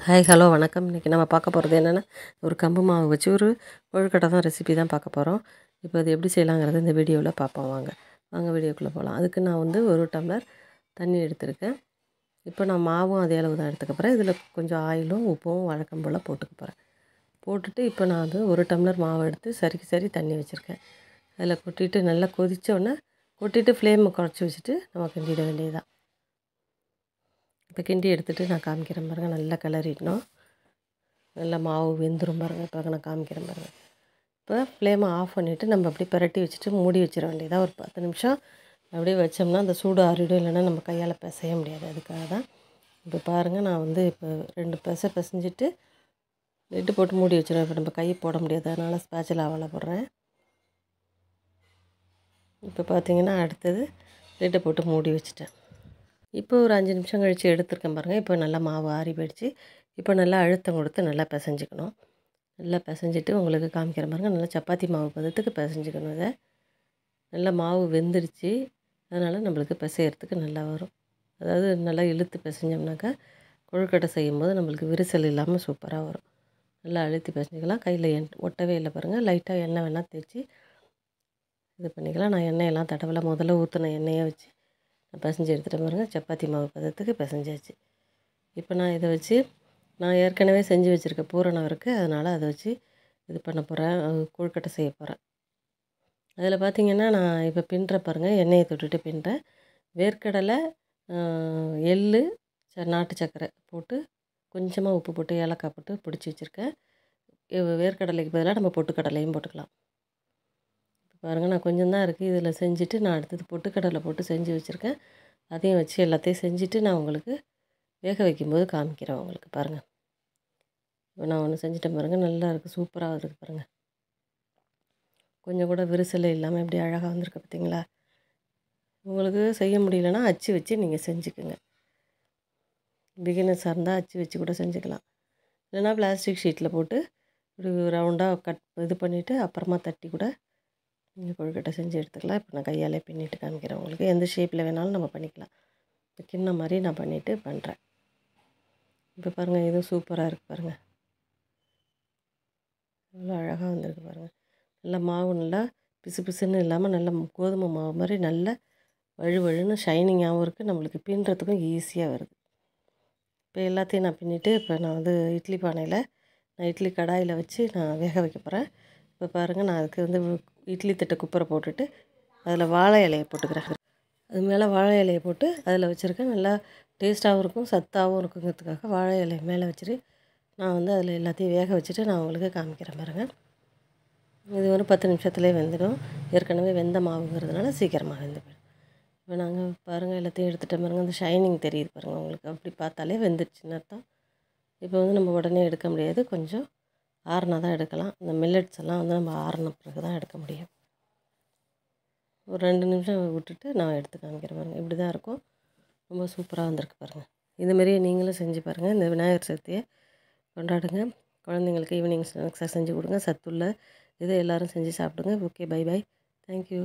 Hi hello வணக்கம். இன்றைக்கி நம்ம பார்க்க போகிறது என்னென்னா, ஒரு கம்பு மாவு வச்சு ஒரு கொழுக்கட்டை தான் ரெசிபி தான் பார்க்க போகிறோம். இப்போ அது எப்படி செய்யலாங்கிறது இந்த வீடியோவில் பார்ப்போம். வாங்க வீடியோக்குள்ளே போகலாம். அதுக்கு நான் வந்து 1 டம்ளர் தண்ணி எடுத்திருக்கேன். இப்போ நான் மாவும் அதே அளவு தான் எடுத்துக்க போகிறேன். இதில் கொஞ்சம் ஆயிலும் உப்பும் வழக்கம் போல் போட்டுக்க போகிறேன். போட்டுட்டு இப்போ நான் வந்து 1 டம்ளர் மாவு எடுத்து சரி தண்ணி வச்சுருக்கேன். அதில் கொட்டிட்டு நல்லா கொதித்தோடனே கொட்டிட்டு ஃப்ளேமை குறைச்சி வச்சுட்டு நம்ம கிண்டிட வேண்டியதுதான். இப்போ கிண்டி எடுத்துகிட்டு நான் காமிக்கிறேன் பாருங்கள். நல்லா கிளறிடணும். நல்லா மாவு வெந்துடும் பாருங்கள். இப்போ நான் காமிக்கிறேன் பாருங்கள். இப்போ ஃப்ளேமை ஆஃப் பண்ணிவிட்டு நம்ம அப்படியே பிரட்டி வச்சுட்டு மூடி வச்சிட வேண்டியதாக. ஒரு 10 நிமிஷம் அப்படியே வச்சோம்னா அந்த சூடு ஆறிடும். இல்லைன்னா நம்ம கையால் பிசைய முடியாது. அதுக்காக தான் இப்போ பாருங்கள். நான் வந்து இப்போ 2 பிசைஞ்சிட்டு லிட்டு போட்டு மூடி வச்சிடுவேன். இப்போ நம்ம கை போட முடியாது, அதனால் ஸ்பேச்சுலாவால் போடுறேன். இப்போ பார்த்தீங்கன்னா அடுத்தது லிட்டை போட்டு மூடி வச்சுட்டேன். இப்போ ஒரு 5 நிமிஷம் கழித்து எடுத்துருக்கேன் பாருங்கள். இப்போ நல்லா மாவு ஆறி போயிடுச்சு. இப்போ நல்லா அழுத்தம் கொடுத்து நல்லா பிசைஞ்சிக்கணும். நல்லா பிசைஞ்சிட்டு உங்களுக்கு காமிக்கிற பாருங்கள். நல்லா சப்பாத்தி மாவு பதத்துக்கு பிசைஞ்சிக்கணும். இதை நல்லா மாவு வெந்துடுச்சு. அதனால் நம்மளுக்கு பிசையறதுக்கு நல்லா வரும். அதாவது நல்லா இழுத்து பிசைஞ்சோம்னாக்கா கொழுக்கட்டை செய்யும்போது நம்மளுக்கு விரிசல் இல்லாமல் சூப்பராக வரும். நல்லா அழுத்தி பிசைஞ்சிக்கலாம். கையில் ஒட்டவே இல்லை பாருங்கள். லைட்டாக எண்ணெய் வேணால் தேய்ச்சி இது பண்ணிக்கலாம். நான் எண்ணெயெல்லாம் தடவலை. முதல்ல ஊற்றின எண்ணெயை வச்சு பிசைஞ்சு எடுத்துகிட்டு பாருங்கள். சப்பாத்தி மாவு பதத்துக்கு பிசைஞ்சாச்சு. இப்போ நான் இதை வச்சு நான் ஏற்கனவே செஞ்சு வச்சுருக்க பூரணம் இருக்குது. அதனால் அதை வச்சு இது பண்ண போகிறேன். கொழுக்கட்டை செய்ய போகிறேன். அதில் பார்த்திங்கன்னா நான் இப்போ பின்னுறேன் பாருங்கள். எண்ணெயை தொட்டுட்டு பின்னுறேன். வேர்க்கடலை, எள், நாட்டு சர்க்கரை போட்டு கொஞ்சமாக உப்பு போட்டு ஏலக்காய் போட்டு பிடிச்சி வச்சுருக்கேன். வேர்க்கடலைக்கு பதிலாக நம்ம பொட்டுக்கடலையும் போட்டுக்கலாம். பாருங்கள். நான் கொஞ்சம் தான் இருக்குது. இதில் செஞ்சுட்டு நான் அடுத்தது பொட்டுக்கடலை போட்டு செஞ்சு வச்சுருக்கேன். அதையும் வச்சு எல்லாத்தையும் செஞ்சுட்டு நான் உங்களுக்கு வேக வைக்கும்போது காமிக்கிறேன் உங்களுக்கு. பாருங்கள். இப்போ நான் ஒன்று செஞ்சுட்டேன் பாருங்கள். நல்லா இருக்குது. சூப்பராக இருக்குது பாருங்கள். கொஞ்சம் கூட விரிசல் இல்லாமல் எப்படி அழகாக வந்திருக்கு பார்த்தீங்களா? உங்களுக்கு செய்ய முடியலன்னா அச்சு வச்சு நீங்கள் செஞ்சுக்குங்க. பிகினர்ஸாக இருந்தால் அச்சு வச்சு கூட செஞ்சுக்கலாம். இல்லைனா பிளாஸ்டிக் ஷீட்டில் போட்டு ஒரு ரவுண்டாக இது பண்ணிவிட்டு அப்புறமா தட்டி கூட நீங்கள் கொழுக்கட்டை செஞ்சு எடுத்துக்கலாம். இப்போ நான் கையாலே பின்னிட்டு காமிக்கிறேன் உங்களுக்கு. எந்த ஷேப்பில் வேணாலும் நம்ம பண்ணிக்கலாம். இப்போ கிண்ண மாதிரி நான் பண்ணிவிட்டு பண்ணுறேன். இப்போ பாருங்கள். இதுவும் சூப்பராக இருக்குது பாருங்கள். நல்லா அழகாக வந்திருக்கு பாருங்கள். நல்லா மாவு நல்லா பிசுன்னு இல்லாமல் நல்ல கோதுமை மாவு மாதிரி நல்ல வழுவழுன்னு ஷைனிங்காகவும் இருக்குது. நம்மளுக்கு பின்னுறதுக்கும் ஈஸியாக வருது. இப்போ எல்லாத்தையும் நான் பின்னிட்டு இப்போ நான் வந்து இட்லி பானையில் நான் இட்லி கடாயில் வச்சு நான் வேக வைக்க போகிறேன். இப்போ பாருங்கள். நான் அதுக்கு வந்து இட்லி தட்டை குப்பரை போட்டுட்டு அதில் வாழை இலையை போட்டுக்கிறேன். அது மேலே வாழை இலையை போட்டு அதில் வச்சுருக்கேன். நல்லா டேஸ்ட்டாகவும் இருக்கும், சத்தாகவும் இருக்குங்கிறதுக்காக வாழை இலையை மேலே வச்சுட்டு நான் வந்து அதில் எல்லாத்தையும் வேக வச்சுட்டு நான் உங்களுக்கு காமிக்கிறேன் பாருங்கள். இது ஒரு 10 நிமிஷத்துலேயே வெந்துடும். ஏற்கனவே வெந்த மாவுங்கிறதுனால சீக்கிரமாக வெந்து போயிடும். இப்போ நாங்கள் பாருங்கள் எல்லாத்தையும் எடுத்துகிட்டு பாருங்கள். அந்த ஷைனிங் தெரியுது பாருங்கள் உங்களுக்கு. அப்படி பார்த்தாலே வெந்துடுச்சுன்னு அர்த்தம். இப்போ வந்து நம்ம உடனே எடுக்க முடியாது. கொஞ்சம் ஆறுனா தான் எடுக்கலாம். இந்த மில்லட்ஸ் எல்லாம் வந்து நம்ம ஆறின பிறகு தான் எடுக்க முடியும். ஒரு 2 நிமிஷம் விட்டுட்டு நான் எடுத்து காமிக்கிறேன் பாருங்கள். இப்படி தான் இருக்கும். ரொம்ப சூப்பராக வந்திருக்கு பாருங்கள். இதுமாரியே நீங்களும் செஞ்சு பாருங்கள். இந்த விநாயகர் சதுர்த்தியை கொண்டாடுங்க. குழந்தைங்களுக்கு ஈவினிங் ஸ்நாக்ஸாக செஞ்சு கொடுங்க. சத்துள்ள இதை எல்லோரும் செஞ்சு சாப்பிடுங்க. Okay, bye. தேங்க்யூ.